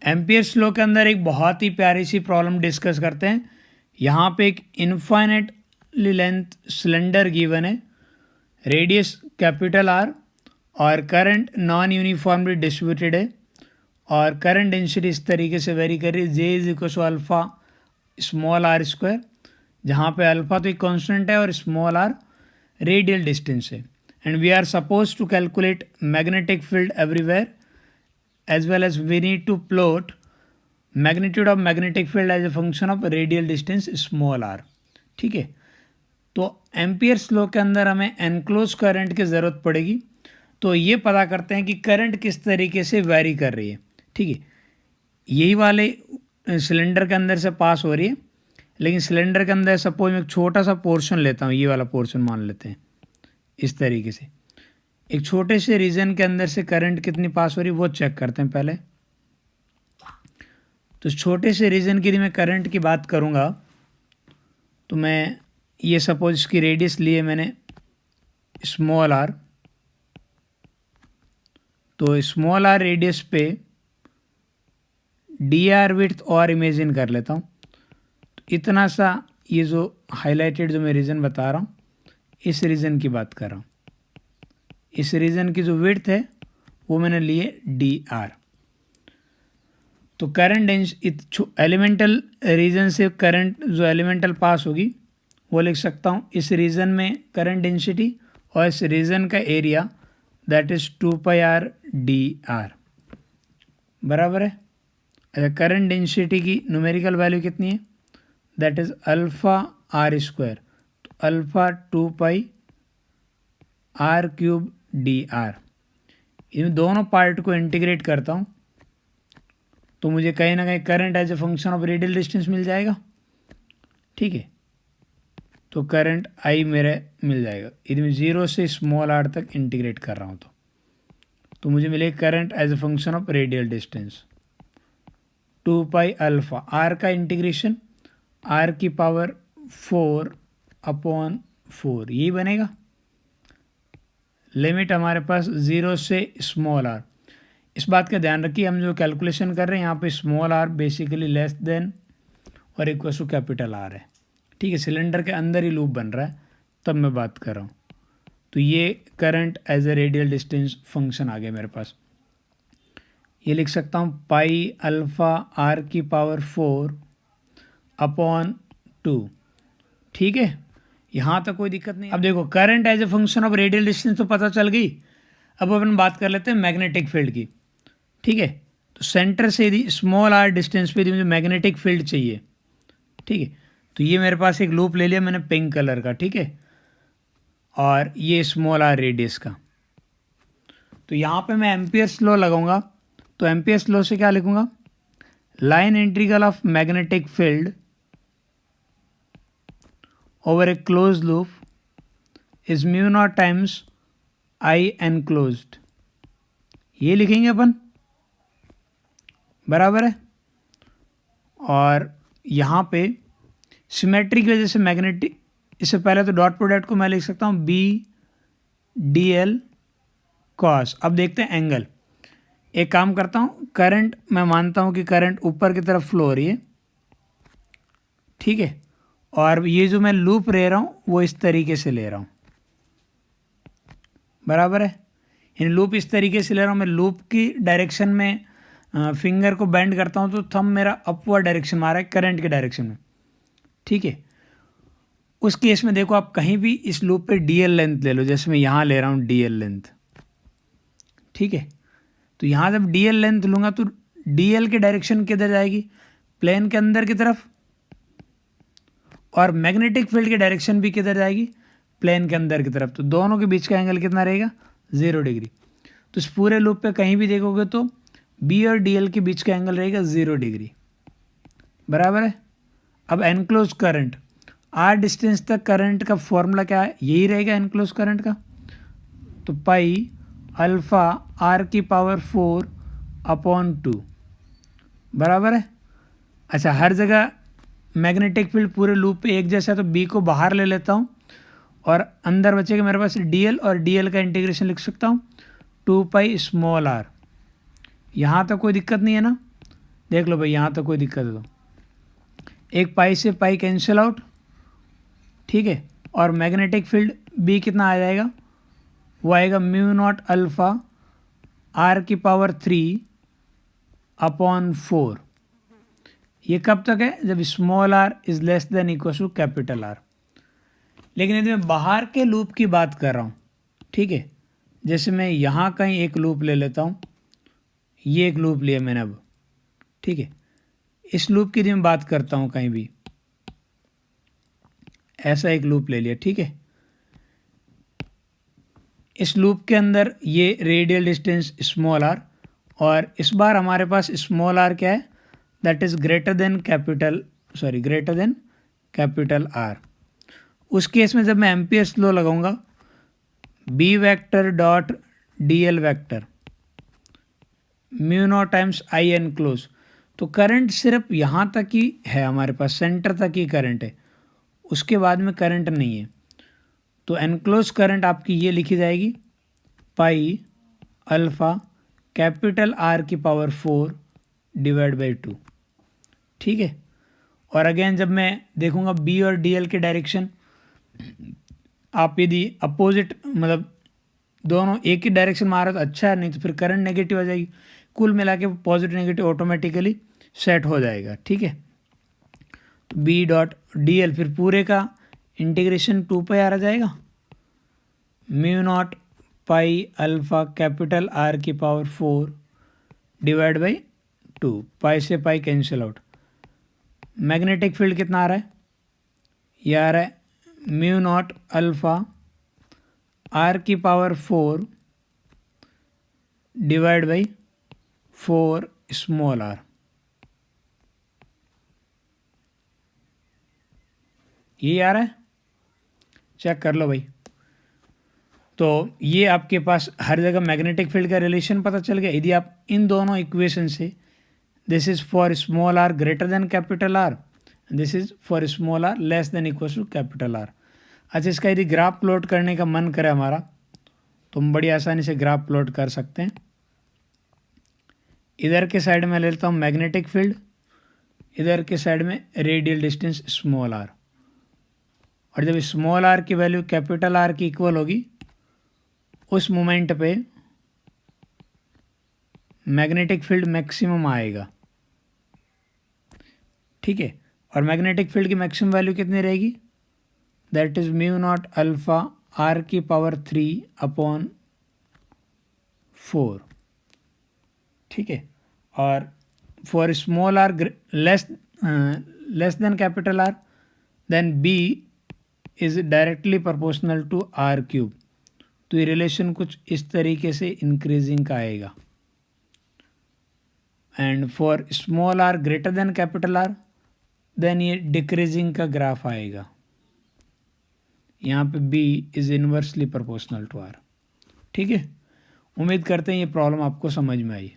Ampere's law के अंदर एक बहुत ही प्यारी सी प्रॉब्लम डिस्कस करते हैं। यहाँ पे एक इनफाइनेटली लेंथ सिलेंडर गिवन है, रेडियस कैपिटल आर और करंट नॉन यूनिफॉर्मली डिस्ट्रीब्यूटेड है और करंट डेंसिटी इस तरीके से वेरी कर रही है, J is equal to alpha small r square, जहाँ पे अल्फा तो एक कॉन्स्टेंट है और स्मॉल आर रेडियल डिस्टेंस है। And we are suppose to calculate magnetic field everywhere as well as we need to plot magnitude of magnetic field as a function of radial distance small r। ठीक है, तो Ampere's law के अंदर हमें enclose current की ज़रूरत पड़ेगी। तो ये पता करते हैं कि करंट किस तरीके से वेरी कर रही है। ठीक है, यही वाले सिलेंडर के अंदर से पास हो रही है, लेकिन सिलेंडर के अंदर सपोज मैं एक छोटा सा पोर्शन लेता हूँ, ये वाला पोर्शन मान लेते हैं इस तरीके से। एक छोटे से रीजन के अंदर से करंट कितनी पास हो रही है वो चेक करते हैं पहले। तो छोटे से रीजन के लिए मैं करंट की बात करूँगा तो मैं ये सपोज इसकी रेडियस लिए मैंने स्मॉल आर, तो स्मॉल आर रेडियस पे डी आर विड्थ और इमेजिन कर लेता हूँ। तो इतना सा ये जो हाईलाइटेड जो मैं रीजन बता रहा हूँ, इस रीजन की बात कर रहा हूँ। इस रीजन की जो विड्थ है वो मैंने लिए डी आर। तो करंट एलिमेंटल रीजन से करंट जो एलिमेंटल पास होगी वो लिख सकता हूँ इस रीजन में करंट डेंसिटी और इस रीजन का area that is 2 pi r d r बराबर है। अच्छा, करंट डेंसिटी की न्यूमेरिकल वैल्यू कितनी है, that is alpha r square. तो alpha 2 pi r cube d r. इन दोनों पार्ट को इंटीग्रेट करता हूँ तो मुझे कहीं ना कहीं current as a function of radial distance मिल जाएगा। ठीक है, तो करंट आई मेरे मिल जाएगा। यदि मैं जीरो से स्मॉल आर तक इंटीग्रेट कर रहा हूँ तो मुझे मिलेगा current as a function of radial distance 2 pi alpha R का इंटीग्रेशन आर की पावर 4/4 यही बनेगा। लिमिट हमारे पास जीरो से स्मॉल आर। इस बात का ध्यान रखिए, हम जो कैलकुलेशन कर रहे हैं यहाँ पे small R basically less than और इक्वल टू कैपिटल आर है। ठीक है, सिलेंडर के अंदर ही लूप बन रहा है तब मैं बात कर रहा हूँ। तो ये current as a radial distance function आ गया मेरे पास। ये लिख सकता हूँ पाई अल्फ़ा आर की पावर 4/2। ठीक है, यहाँ तक कोई दिक्कत नहीं। अब देखो current as a function of radial distance तो पता चल गई। अब अपन बात कर लेते हैं मैग्नेटिक फील्ड की। ठीक है, तो सेंटर से यदि स्मॉल आर डिस्टेंस पे यदि मुझे मैग्नेटिक फील्ड चाहिए, ठीक है, तो ये मेरे पास एक लूप ले लिया मैंने पिंक कलर का। ठीक है, और ये स्मॉल आर रेडियस का। तो यहाँ पे मैं एम्पियर्स लॉ लगाऊंगा। तो एम्पियर्स लॉ से क्या लिखूंगा, line integral of magnetic field over a closed loop is mu naught times I enclosed। ये लिखेंगे अपन, बराबर है। और यहाँ पे सिमेट्री की वजह से मैग्नेटिक, इससे पहले तो डॉट प्रोडक्ट को मैं लिख सकता हूँ बी डी एल कॉस। अब देखते हैं एंगल। एक काम करता हूँ, करंट मैं मानता हूँ कि करंट ऊपर की तरफ फ्लो हो रही है। ठीक है, और ये जो मैं लूप ले रहा हूँ वो इस तरीके से ले रहा हूँ, बराबर है। इन लूप इस तरीके से ले रहा हूँ मैं। लूप की डायरेक्शन में फिंगर को बेंड करता हूँ तो थंब मेरा अपवर्ड डायरेक्शन में आ रहा है, करंट के डायरेक्शन में। ठीक है, उस केस में देखो आप कहीं भी इस लूप पे डी एल लेंथ ले लो, जैसे मैं यहाँ ले रहा हूँ डी एल लेंथ। ठीक है, तो यहाँ जब डी एल लेंथ लूँगा तो डी एल की डायरेक्शन किधर जाएगी, प्लेन के अंदर की तरफ, और मैग्नेटिक फील्ड की डायरेक्शन भी किधर जाएगी, प्लेन के अंदर की तरफ। तो दोनों के बीच का एंगल कितना रहेगा, 0 डिग्री। तो इस पूरे लूप पे कहीं भी देखोगे तो बी और डी एल के बीच का एंगल रहेगा 0 डिग्री, बराबर है। अब एनक्लोज करंट, आर डिस्टेंस तक करंट का फॉर्मूला क्या है, यही रहेगा एनक्लोज करंट का। तो पाई अल्फ़ा आर की पावर 4/2 बराबर है। अच्छा, हर जगह मैग्नेटिक फील्ड पूरे लूप पे एक जैसा है तो बी को बाहर ले लेता हूँ और अंदर बचेगा मेरे पास डी एल, और डी एल का इंटीग्रेशन लिख सकता हूँ 2 पाई स्मॉल आर। यहाँ तक कोई दिक्कत नहीं है ना। देख लो भाई, यहाँ तक कोई दिक्कत है तो एक पाई से पाई कैंसिल आउट, ठीक है। और मैग्नेटिक फील्ड बी कितना आ जाएगा, वो आएगा म्यू नॉट अल्फा आर की पावर 3 अपॉन 4। ये कब तक है, जब small R is less than equal to capital R. लेकिन यदि मैं बाहर के लूप की बात कर रहा हूँ, ठीक है, जैसे मैं यहाँ कहीं एक लूप ले लेता हूँ, ये एक लूप लिया मैंने अब, ठीक है, इस लूप की यदि मैं बात करता हूँ कहीं भी, ऐसा एक लूप ले लिया, ठीक है। इस लूप के अंदर ये रेडियल डिस्टेंस स्मॉल आर, और इस बार हमारे पास स्मॉल आर क्या है, that is greater than capital R. उस केस में जब मैं एम्पियर्स लॉ लगाऊंगा, B vector dot D L vector mu naught times I N close, तो करंट सिर्फ यहाँ तक ही है, हमारे पास सेंटर तक ही करंट है, उसके बाद में करंट नहीं है। तो एनक्लोज करंट आपकी ये लिखी जाएगी पाई अल्फ़ा कैपिटल आर की पावर 4 डिवाइड बाई 2, ठीक है। और अगेन जब मैं देखूंगा बी और डी एल के डायरेक्शन, आप यदि अपोजिट मतलब दोनों एक ही डायरेक्शन में आ रहा है तो अच्छा है, नहीं तो फिर करंट नेगेटिव आ जाएगी। कुल मिला के पॉजिटिव नेगेटिव ऑटोमेटिकली सेट हो जाएगा, ठीक है। बी डॉट डी एल फिर पूरे का इंटीग्रेशन 2 पे आ जाएगा, mu naught pi alpha capital R की पावर 4 डिवाइड बाई 2, पाई से pi cancel out. Magnetic field कितना आ रहा है, ये आ रहा है म्यू नॉट अल्फ़ा आर की power 4 divide by 4 small R. ये आ रहा है, चेक कर लो भाई। तो ये आपके पास हर जगह मैग्नेटिक फील्ड का रिलेशन पता चल गया। यदि आप इन दोनों इक्वेशन से, this is for small R greater than capital R, this is for small R less than equal to capital R. अच्छा, इसका यदि ग्राफ प्लॉट करने का मन करे हमारा, तो हम बड़ी आसानी से ग्राफ प्लॉट कर सकते हैं। इधर के साइड में ले लेता हूँ मैग्नेटिक फील्ड, इधर के साइड में रेडियल डिस्टेंस स्मॉल आर, और जब स्मॉल आर की वैल्यू कैपिटल आर की इक्वल होगी, उस मोमेंट पे मैग्नेटिक फील्ड मैक्सिमम आएगा, ठीक है। और मैग्नेटिक फील्ड की मैक्सिमम वैल्यू कितनी रहेगी, that is mu naught alpha are की पावर 3 अपॉन 4, ठीक है। और for small R less than capital R, then B is directly proportional to R cube. तो ये रिलेशन कुछ इस तरीके से इंक्रीजिंग का आएगा। And for small R greater than capital R, then ये डिक्रीजिंग का ग्राफ आएगा। यहाँ पे B is inversely proportional to R, ठीक है। उम्मीद करते हैं ये प्रॉब्लम आपको समझ में आई।